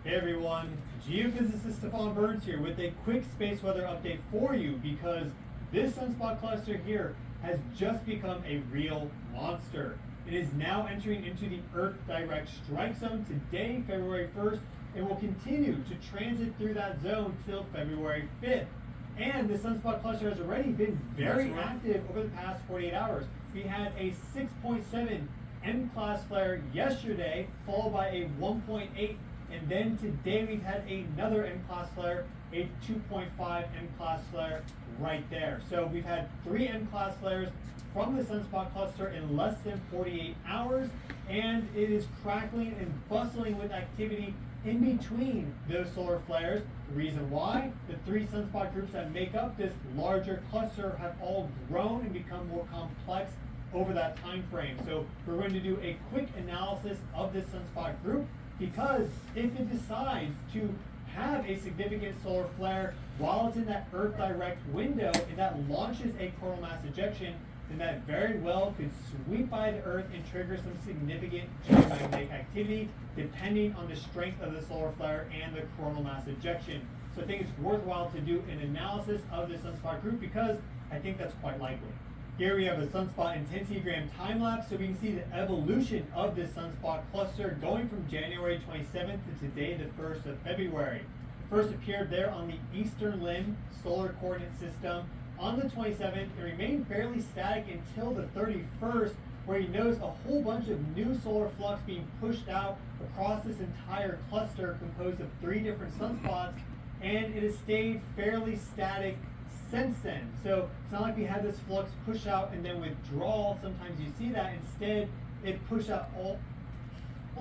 Hey everyone, geophysicist Stefan Burns here with a quick space weather update for you because this sunspot cluster here has just become a real monster. It is now entering into the Earth direct strike zone today, February 1st, and will continue to transit through that zone till February 5th. And the sunspot cluster has already been very active over the past 48 hours. We had a 6.7 M-class flare yesterday, followed by a 1.8, and then today we've had another M-class flare, a 2.5 M-class flare right there. So we've had 3 M-class flares from the sunspot cluster in less than 48 hours, and it is crackling and bustling with activity in between those solar flares. The reason why? The 3 sunspot groups that make up this larger cluster have all grown and become more complex over that time frame. So we're going to do a quick analysis of this sunspot group, because if it decides to have a significant solar flare while it's in that Earth direct window and that launches a coronal mass ejection, then that very well could sweep by the Earth and trigger some significant geomagnetic activity depending on the strength of the solar flare and the coronal mass ejection. So I think it's worthwhile to do an analysis of this sunspot group because I think that's quite likely. Here we have a sunspot intensitygram time lapse, so we can see the evolution of this sunspot cluster going from January 27th to today, the 1st of February. It first appeared there on the eastern limb solar coordinate system on the 27th. It remained fairly static until the 31st, where you notice a whole bunch of new solar flux being pushed out across this entire cluster composed of 3 different sunspots, and it has stayed fairly static since then. So it's not like we had this flux push out and then withdrawal. Sometimes you see that. Instead, it pushed out all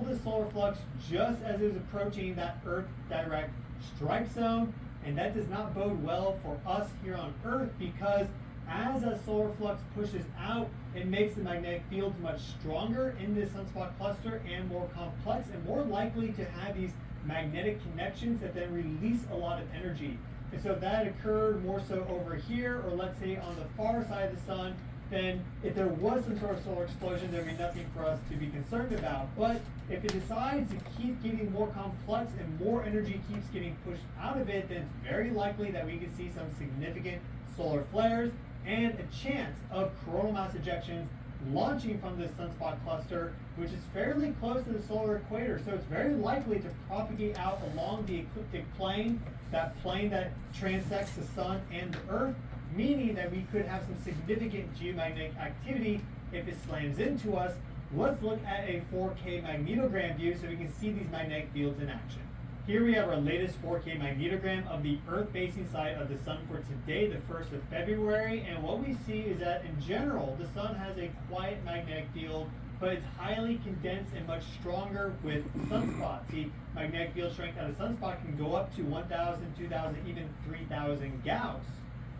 the solar flux just as it was approaching that Earth direct strike zone, and that does not bode well for us here on Earth, because as that solar flux pushes out, it makes the magnetic fields much stronger in this sunspot cluster and more complex and more likely to have these magnetic connections that then release a lot of energy. And so if that occurred more so over here, or let's say on the far side of the sun, then if there was some sort of solar explosion, there would be nothing for us to be concerned about. But if it decides to keep getting more complex and more energy keeps getting pushed out of it, then it's very likely that we could see some significant solar flares and a chance of coronal mass ejections launching from this sunspot cluster, which is fairly close to the solar equator. So it's very likely to propagate out along the ecliptic plane, that plane that transects the sun and the Earth, meaning that we could have some significant geomagnetic activity if it slams into us. Let's look at a 4K magnetogram view so we can see these magnetic fields in action. Here we have our latest 4K magnetogram of the Earth-facing side of the sun for today, the 1st of February, and what we see is that in general, the sun has a quiet magnetic field, but it's highly condensed and much stronger with sunspots. The magnetic field strength at a sunspot can go up to 1,000, 2,000, even 3,000 Gauss.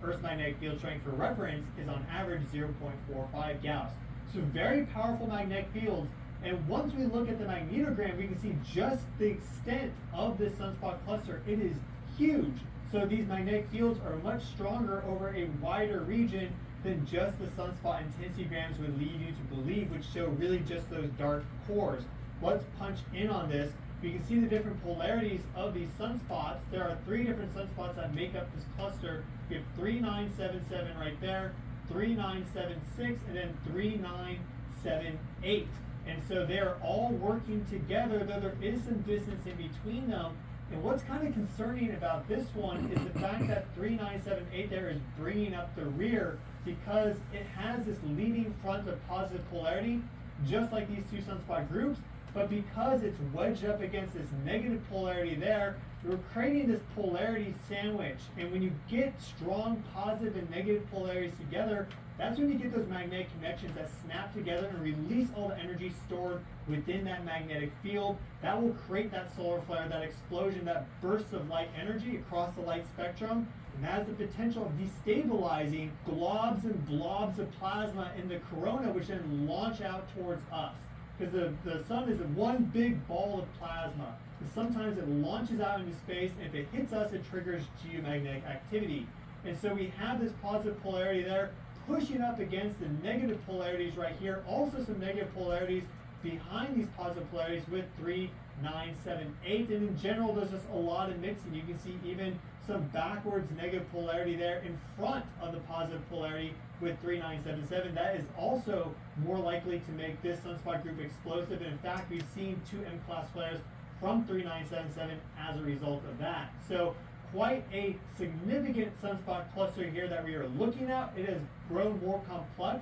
Earth's magnetic field strength, for reference, is on average 0.45 Gauss. So very powerful magnetic fields. And once we look at the magnetogram, we can see just the extent of this sunspot cluster. It is huge. So these magnetic fields are much stronger over a wider region than just the sunspot intensitygrams would lead you to believe, which show really just those dark cores. Let's punch in on this. We can see the different polarities of these sunspots. There are 3 different sunspots that make up this cluster. We have 3977 right there, 3976, and then 3978. And so they're all working together, though there is some distance in between them. And what's kind of concerning about this one is the fact that 3978 there is bringing up the rear, because it has this leading front of positive polarity, just like these 2 sunspot groups. But because it's wedged up against this negative polarity there, we're creating this polarity sandwich. And when you get strong positive and negative polarities together, that's when you get those magnetic connections that snap together and release all the energy stored within that magnetic field. That will create that solar flare, that explosion, that burst of light energy across the light spectrum. And that has the potential of destabilizing globs and blobs of plasma in the corona, which then launch out towards us. Because the sun is one big ball of plasma. And sometimes it launches out into space, and if it hits us, it triggers geomagnetic activity. And so we have this positive polarity there pushing up against the negative polarities right here. Also some negative polarities behind these positive polarities with 3, 9, 7, 8. And in general, there's just a lot of mixing. You can see even some backwards negative polarity there in front of the positive polarity with 3, 9, 7, 7. That is also more likely to make this sunspot group explosive. And in fact, we've seen 2 M-class flares from 3, 9, 7, 7 as a result of that. So quite a significant sunspot cluster here that we are looking at. It has grown more complex.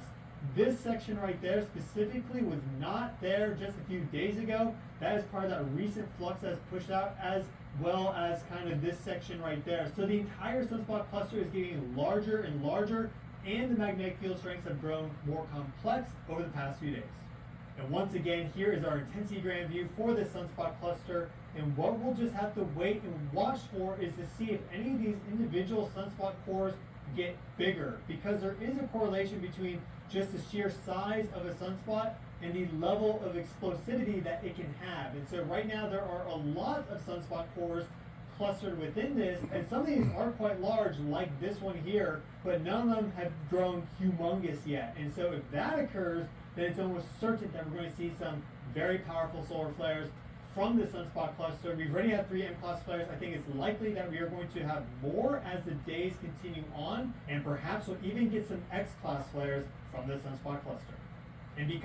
This section right there specifically was not there just a few days ago. That is part of that recent flux that's pushed out, as well as kind of this section right there. So the entire sunspot cluster is getting larger and larger, and the magnetic field strengths have grown more complex over the past few days. And once again, here is our intensity gram view for this sunspot cluster. And what we'll just have to wait and watch for is to see if any of these individual sunspot cores get bigger, because there is a correlation between just the sheer size of a sunspot and the level of explosivity that it can have. And so right now there are a lot of sunspot cores clustered within this, and some of these are quite large, like this one here, but none of them have grown humongous yet. And so if that occurs, then it's almost certain that we're going to see some very powerful solar flares from the sunspot cluster. We've already had 3 M-class flares. I think it's likely that we are going to have more as the days continue on, and perhaps we'll even get some X-class flares from the sunspot cluster. And because